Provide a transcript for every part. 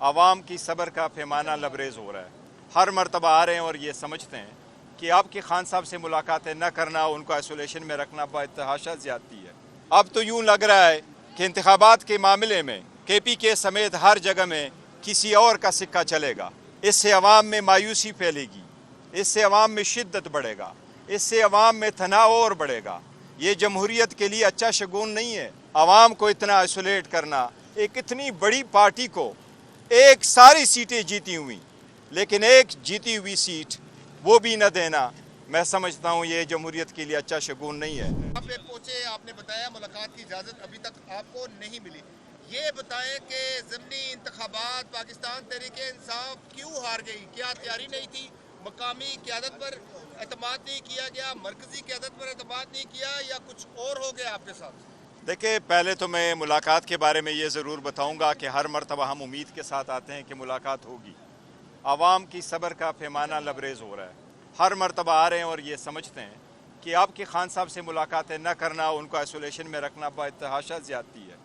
आवाम की सब्र का पैमाना लबरेज़ हो रहा है। हर मरतबा आ रहे हैं और ये समझते हैं कि आपके खान साहब से मुलाकातें न करना, उनको आइसोलेशन में रखना बेतहाशा ज़्यादती है। अब तो यूँ लग रहा है कि इंतखाबात के मामले में KPK समेत हर जगह में किसी और का सिक्का चलेगा। इससे अवाम में मायूसी फैलेगी, इससे अवाम में शिद्दत बढ़ेगा, इससे अवाम में तनाव और बढ़ेगा। ये जमहूरियत के लिए अच्छा शगुन नहीं है। अवाम को इतना आइसोलेट करना, एक इतनी बड़ी पार्टी को एक सारी सीटें जीती हुई लेकिन एक जीती हुई सीट वो भी न देना, मैं समझता हूँ ये जमहूरियत के लिए अच्छा शगुन नहीं है। आप पहुंचे, आपने बताया मुलाकात की इजाज़त अभी तक आपको नहीं मिली। ये बताएं कि ज़िमनी इंतखाबात पाकिस्तान तहरीके इंसाफ क्यों हार गई? क्या तैयारी नहीं थी? मकामी क़यादत पर एतमाद नहीं किया गया, मरकज़ी क़यादत पर एतमाद नहीं किया, या कुछ और हो गया आपके साथ? देखिए, पहले तो मैं मुलाकात के बारे में ये ज़रूर बताऊँगा कि हर मरतबा हम उम्मीद के साथ आते हैं कि मुलाकात होगी। आवाम की सब्र का पैमाना लबरेज़ हो रहा है। हर मरतबा आ रहे हैं और ये समझते हैं कि आपके खान साहब से मुलाकातें न करना, उनको आइसोलेशन में रखना बेतहाशा ज़्यादती है।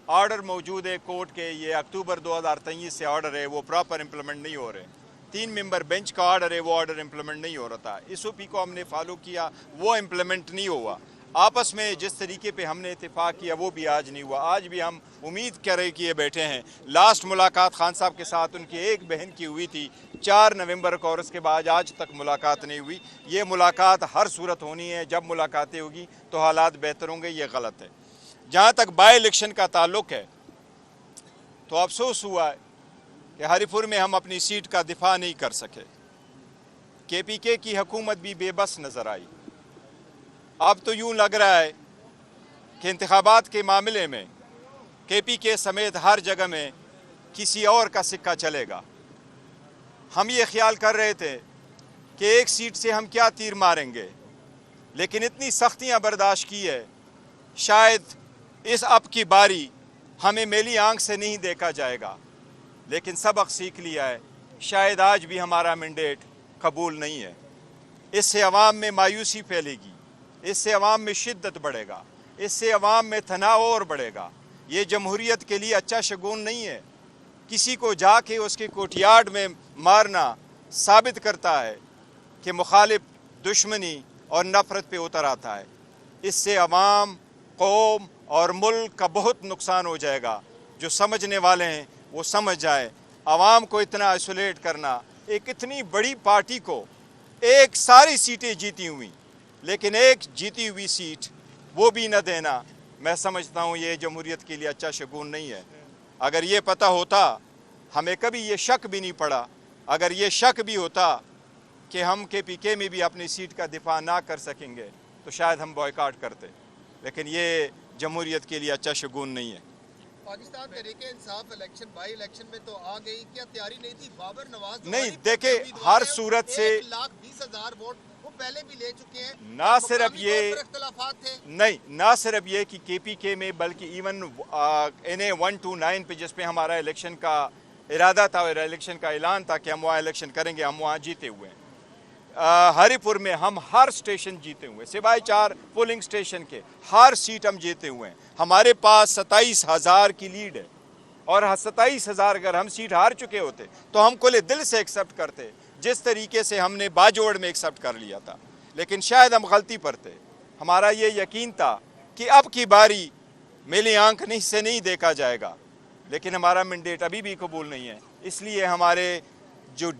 ऑर्डर मौजूद है कोर्ट के, ये अक्टूबर 2023 से ऑर्डर है, वो प्रॉपर इम्प्लीमेंट नहीं हो रहे। 3 मेंबर बेंच का ऑर्डर है, वो ऑर्डर इम्प्लीमेंट नहीं हो रहा था। SOP को हमने फॉलो किया, वो इम्प्लीमेंट नहीं हुआ। आपस में जिस तरीके पे हमने इत्तेफाक किया वो भी आज नहीं हुआ। आज भी हम उम्मीद कर रहे किए बैठे हैं। लास्ट मुलाकात खान साहब के साथ उनकी एक बहन की हुई थी 4 नवंबर को, और उसके बाद आज तक मुलाकात नहीं हुई। ये मुलाकात हर सूरत होनी है, जब मुलाकातें होगी तो हालात बेहतर होंगे, ये गलत है। जहाँ तक बाई इलेक्शन का ताल्लुक है तो अफसोस हुआ है कि हरिपुर में हम अपनी सीट का दिफा नहीं कर सके। KPK की हुकूमत भी बेबस नज़र आई। अब तो यूँ लग रहा है कि इंतखाबात के मामले में KPK समेत हर जगह में किसी और का सिक्का चलेगा। हम ये ख्याल कर रहे थे कि एक सीट से हम क्या तीर मारेंगे, लेकिन इतनी सख्तियाँ बर्दाश्त की है, शायद इस अब की बारी हमें मेली आंख से नहीं देखा जाएगा। लेकिन सबक सीख लिया है, शायद आज भी हमारा मैंडेट कबूल नहीं है। इससे अवाम में मायूसी फैलेगी, इससे अवाम में शिद्दत बढ़ेगा, इससे अवाम में तनाव और बढ़ेगा। ये जमहूरियत के लिए अच्छा शगुन नहीं है। किसी को जाके उसके कोर्टयार्ड में मारना साबित करता है कि मुखालिफ दुश्मनी और नफ़रत पे उतर आता है। इससे अवाम, कौम और मुल्क का बहुत नुकसान हो जाएगा। जो समझने वाले हैं वो समझ जाए। अवाम को इतना आइसोलेट करना, एक इतनी बड़ी पार्टी को एक सारी सीटें जीती हुई लेकिन एक जीती हुई सीट वो भी न देना, मैं समझता हूँ ये जमहूरियत के लिए अच्छा शगुन नहीं है। अगर ये पता होता, हमें कभी ये शक भी नहीं पड़ा, अगर ये शक भी होता कि हम KPK में भी अपनी सीट का दिफा ना कर सकेंगे तो शायद हम बॉयकॉट करते। लेकिन ये जमहूरियत के लिए अच्छा शगुन नहीं है। Pakistan Tehreek-e Insaf election by election में तो आ गई, क्या तैयारी नहीं थी? बाबर नवाज नहीं, देखे हर सूरत से 1,20,000 वोट वो पहले भी ले चुके हैं। ना सिर्फ ये इख्तलाफात थे, नहीं, ना सिर्फ ये कि KPK में, बल्कि इवन NA 129 पे जिस पे हमारा इलेक्शन का इरादा था और इलेक्शन का ऐलान था कि हम वहाँ इलेक्शन करेंगे, हम वहाँ जीते हुए हैं। हरिपुर में हम हर स्टेशन जीते हुए, सिवाय 4 पोलिंग स्टेशन के हर सीट हम जीते हुए हैं। हमारे पास 27,000 की लीड है और 27,000 अगर हम सीट हार चुके होते तो हम खुले दिल से एक्सेप्ट करते, जिस तरीके से हमने बाजोड़ में एक्सेप्ट कर लिया था। लेकिन शायद हम गलती पर थे। हमारा ये यकीन था कि अब की बारी मेली आंख से नहीं देखा जाएगा, लेकिन हमारा मैंडेट अभी भी कबूल नहीं है। इसलिए हमारे जो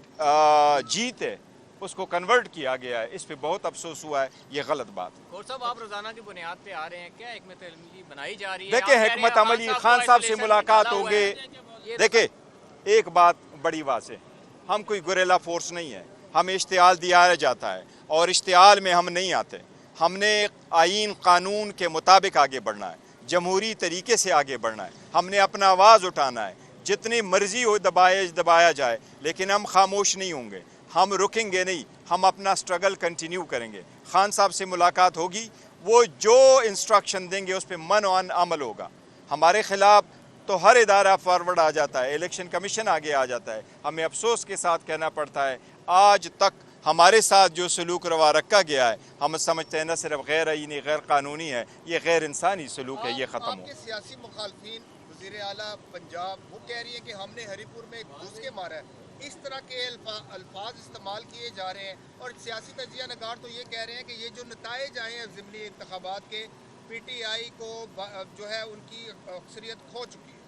जीत है उसको कन्वर्ट किया गया है। इस पे बहुत अफसोस हुआ है, ये गलत बात है। खोर साहब, आप रोजाना की बुनियाद पे आ रहे हैं, क्या हिकमत अमली बनाई जा रही है? देखिए, हिकमत अमली खान साहब से मुलाकात होंगे। देखिए, एक बात बड़ी वाज़ेह, हम कोई गुरेला फोर्स नहीं है। हमें इश्तिहाल दिया जाता है और इश्तिहाल में हम नहीं आते। हमने आईन कानून के मुताबिक आगे बढ़ना है, जमहूरी तरीके से आगे बढ़ना है। हमने अपना आवाज़ उठाना है, जितनी मर्जी हो दबाया जाए, लेकिन हम खामोश नहीं होंगे, हम रुकेंगे नहीं, हम अपना स्ट्रगल कंटिन्यू करेंगे। खान साहब से मुलाकात होगी, वो जो इंस्ट्रक्शन देंगे उस पर मन और अमल होगा। हमारे ख़िलाफ़ तो हर इदारा फॉरवर्ड आ जाता है, इलेक्शन कमीशन आगे आ जाता है। हमें अफसोस के साथ कहना पड़ता है, आज तक हमारे साथ जो सलूक रवा रखा गया है, हम समझते हैं न सिर्फ गैर आईनी, गैर कानूनी है, ये गैर इंसानी सलूक है, ये ख़त्म हो। सियासी मुखालफिन वज़ीर आला पंजाब, वो कह रही है कि हमने हरीपुर में घुस के मारा है। इस तरह के अल्फाज इस्तेमाल किए जा रहे हैं और सियासी तजिया नगार तो ये कह रहे हैं कि ये जो नताइज आए हैं ज़िमनी इंतखाबात के, PTI को जो है उनकी अक्सरियत खो चुकी है।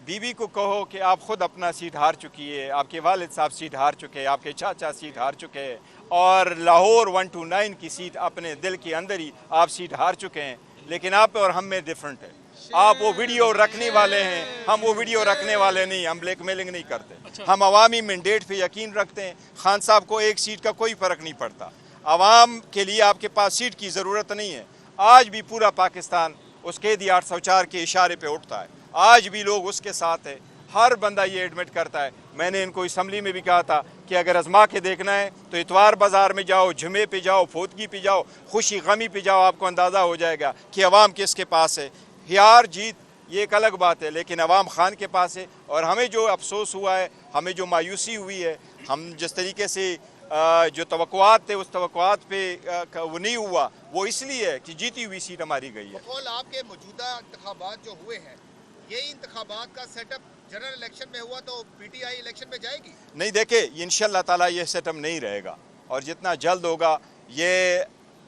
बीबी को कहो कि आप खुद अपना सीट हार चुकी है, आपके वालिद साहब सीट हार चुके हैं, आपके चाचा सीट हार चुके हैं और लाहौर 129 की सीट अपने दिल के अंदर ही आप सीट हार चुके हैं। लेकिन आप और हम में डिफरेंट है। आप वो वीडियो रखने वाले हैं, हम वो वीडियो रखने वाले नहीं। हम ब्लैकमेलिंग नहीं करते। हम अवामी मैंडेट पे यकीन रखते हैं। खान साहब को एक सीट का कोई फ़र्क नहीं पड़ता। अवाम के लिए आपके पास सीट की ज़रूरत नहीं है। आज भी पूरा पाकिस्तान उस कैदी 804 के इशारे पे उठता है। आज भी लोग उसके साथ है। हर बंदा ये एडमिट करता है। मैंने इनको असम्बली में भी कहा था कि अगर आजमा के देखना है तो इतवार बाज़ार में जाओ, जुमे पे जाओ, फोतगी पे जाओ, खुशी गमी पे जाओ, आपको अंदाज़ा हो जाएगा कि अवाम किसके पास है। हार जीत ये एक अलग बात है, लेकिन अवाम खान के पास है। और हमें जो अफसोस हुआ है, हमें जो मायूसी हुई है, हम जिस तरीके से जो तवक्कुआत थे उस तवक्कुआत पे वो नहीं हुआ, वो इसलिए है कि जीती हुई सीट हमारी गई है। बकौल आपके मौजूदा इंतखाबात जो हुए हैं, यही इंतखाबात का सेटअप जनरल इलेक्शन में हुआ तो PTI इलेक्शन में जाएगी? नहीं, देखे इंशाल्लाह ताला ये सेटअप नहीं रहेगा और जितना जल्द होगा ये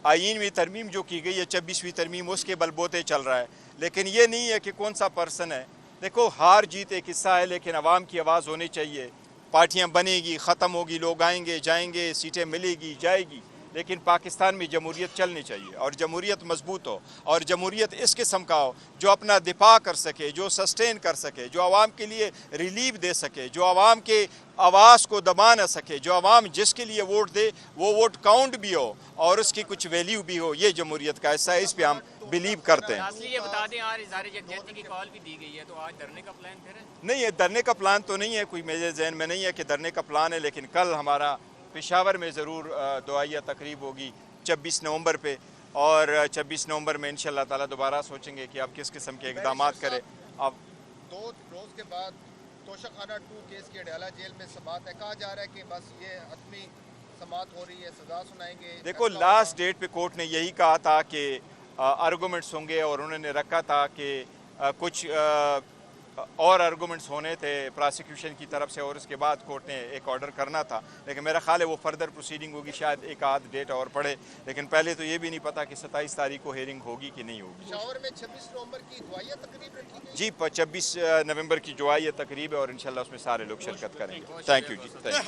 आईनवी तरमीम जो की गई है 26वीं तरमीम, उसके बलबोते चल रहा है। लेकिन ये नहीं है कि कौन सा पर्सन है। देखो हार जीत एक हिस्सा है, लेकिन अवाम की आवाज़ होनी चाहिए। पार्टियां बनेगी, ख़त्म होगी, लोग आएंगे जाएंगे, सीटें मिलेगी जाएगी, लेकिन पाकिस्तान में जमहूरियत चलनी चाहिए और जमहूरियत मजबूत हो और जमहूरियत इस किस्म का हो जो अपना दिफा कर सके, जो सस्टेन कर सके, जो आवाम के लिए रिलीफ दे सके, जो आवाम के आवाज़ को दबा न सके, जो आवाम जिसके लिए वोट दे वो वोट काउंट भी हो और उसकी कुछ वैल्यू भी हो। ये जमहूरियत का हिस्सा है, इस पर हम बिलीव करते हैं। असली ये बता दें, आज इज़हार यकजहती की कॉल भी दी गई है, तो आज धरने का प्लान फिर है? नहीं, ये धरने का प्लान तो नहीं है, कोई मेरे जहन में नहीं है कि धरने का प्लान है। लेकिन कल हमारा पेशावर में ज़रूर दुआया तकरीब होगी 26 नवंबर पे और 26 नवंबर में इंशाल्लाह ताला दोबारा सोचेंगे कि आप किस किस्म के इक़दाम करें। अब 2 रोज़ के बाद तोशाखाना 2 केस की अडयाला जेल में समाअत है। कहा जा रहा है कि बस ये हतमी समाअत हो रही है, सज़ा सुनाएंगे। देखो लास्ट डेट पे कोर्ट ने यही कहा था कि आर्गूमेंट्स होंगे और उन्होंने रखा था कि कुछ और आर्गूमेंट्स होने थे प्रोसिक्यूशन की तरफ से और उसके बाद कोर्ट ने एक ऑर्डर करना था। लेकिन मेरा ख्याल है वो फर्दर प्रोसीडिंग होगी, शायद एक आध डेट और पड़े। लेकिन पहले तो ये भी नहीं पता कि 27 तारीख को हेयरिंग होगी कि नहीं होगी। पेशावर में 26 नवंबर की दुआया तकरीब रखी गई। जी 26 नवंबर की दुआया तकरीब है और इंशाल्लाह उसमें सारे लोग शिरकत करेंगे। थैंक यू जी, थैंक यू।